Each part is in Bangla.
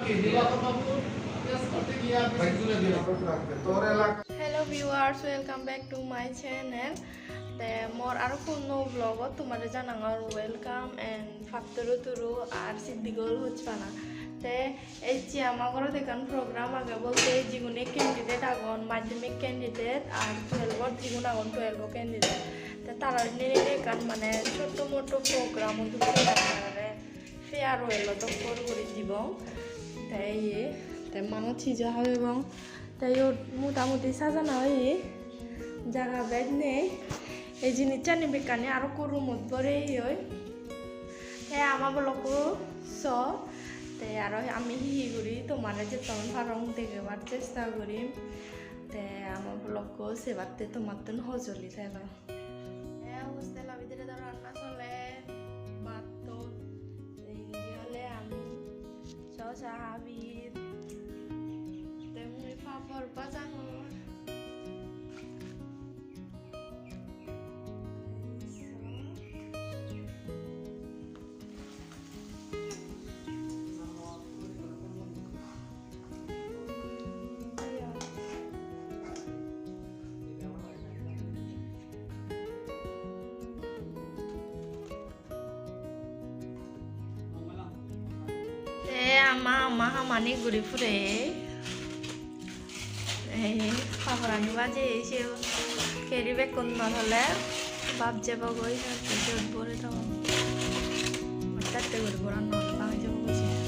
Hello viewers, welcome back to my channel. More are no vlog তোমাদের জানাঙর welcome and ফাত্তরু তুরু আর সিদ্দিগল হচ্ছানা তে এই যে আমার দেখান প্রোগ্রাম আগে বলতে জীবনে ক্যান্ডিডেট আগন মাধ্যমিক ক্যান্ডিডেট আর 12 জীবন আগন 12 ক্যান্ডিডেট তে তারা নিয়ে দেখান মানে ছোট মোটো প্রোগ্রাম দুপুরে ফেয়ারওয়েল তো করে দিব তাই তাই মানুষ ছিজা হবে এবং তাই ওর মোটামুটি সাজানো হয় জায়গা বেদ নেই এই জিনিসটা নিবে কানে আরো করু মত বরে হয় তাই আমার বলকো স তাই আরো আমি হি করি তোমার যে তখন ফারং দেখাবার চেষ্টা করি তাই আমার বলকো সেবাতে তোমার তো হজলি তাই হোস্টেল ভিতরে তো রান্না চলে ভাত তো হলে আমি চাহাবির তেমনি পাপড় বাজানো ama hamani guri fure paparani baje ese carry bag kon na hole bab jeba goi se bore to tatte guri boran no bang jeba goi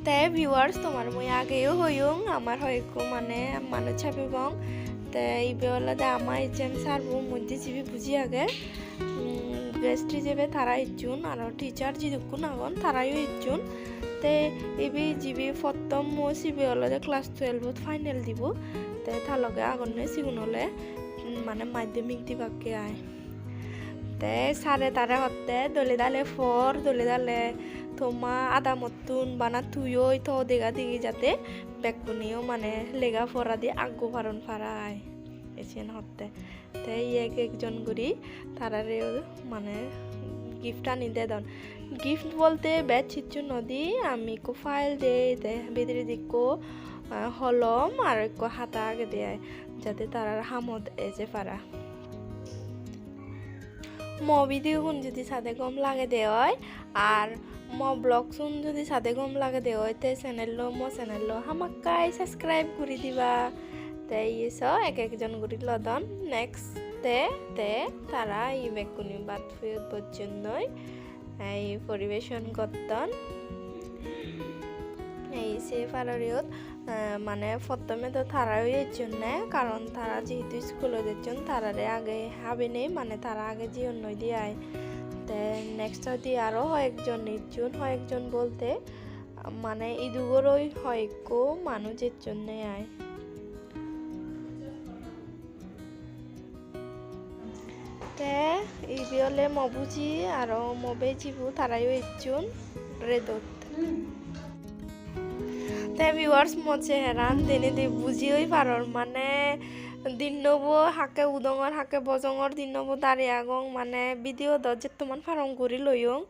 তে ভিউয়ার্স তোমার মই আগেও হইং আমার হয়কো মানে মানুষ ছাপে বং তে ইবেলা দে আমার ইচেম সারবো মধ্যে জিবি বুঝি আগে গেস্ট্রি যাবে তারা ইচ্ছুন আর টিচার যিদুকুন আগন তারাইও ইচ্ছুন তে ইবি জিবি প্রথম মো সিবি হলে ক্লাস 12 ফাইনাল দিব তে তালগে আগনে সিগুন হলে মানে মাধ্যমিক দিবাকে আয় তে সারে তারে হতে দলে দালে ফর দলে দালে তোমা আদা মতুন বানা তুইও তো দেখা দেখি যাতে বেকুনিও মানে লেগা ফরা দিয়ে আগ্গো ফারন ফারায় এসেন হতে তাই একজন করি তারারে মানে গিফট আনি দে দন গিফট বলতে ব্যাচ ছিচ্ছু নদী আমি কো ফাইল দে বেদরে দিকো হলম আর কো হাতা আগে দেয় যাতে তারার হামদ এসে ফারা ভিডিও গুণ যদি সাথে কম লাগে দেওয়ায় আর ব্লগ শুন যদি সাথে কম লাগে দেওয়ায় তে চ্যানেল হামাক্কাই সাবস্ক্রাইব করে দিবা তাই এক একজন করে লদন নেক্সট তে তারা এই বেকুনি বাদ ফিরত পর্যন্তই এই পরিবেশন করতন এই সে ফারারিয়ত মানে প্রথমে তো তারাই জন্য কারণ তারা যেহেতু স্কুলে দিচ্ছেন তারারে আগে হাবে নেই মানে তারা আগে জীবন নই দিয়ে আয় তে নেক্সট দিয়ে আরও কয়েকজন নির্জন কয়েকজন বলতে মানে ইদুগরই হয়কো মানুষের জন্য আয় তে এই বিয়লে মবুজি আর মবে জিবু তারাইও ইচ্ছুন রেদত তে ভিউয়ার্স মছে হেরান দিনে দি বুঝিওই পারর মানে দিন নবো হাকে উদঙর হাকে বজঙর দিন নবো দাঁড়িয়ে আগং মানে ভিডিও দরজে তোমার ফারং করি লইং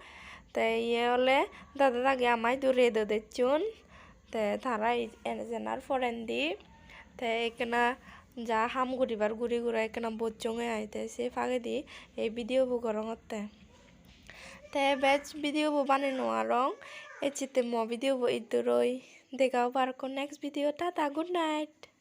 তে ইয়ে হলে দাদা দাগে আমায় দূরে দিচ্ছুন তে তারা এনার ফরেন দি তে এখানে যা হাম ঘুরিবার ঘুরি ঘুরা এখানে বজ্জঙে আইতে সে ফাগে দি এই ভিডিও বু গরঙতে তে বেচ ভিডিও বু বানে নোয়ারং এ চিতে ভিডিও বু ইদুরই দেখাও পারকো next video tata good night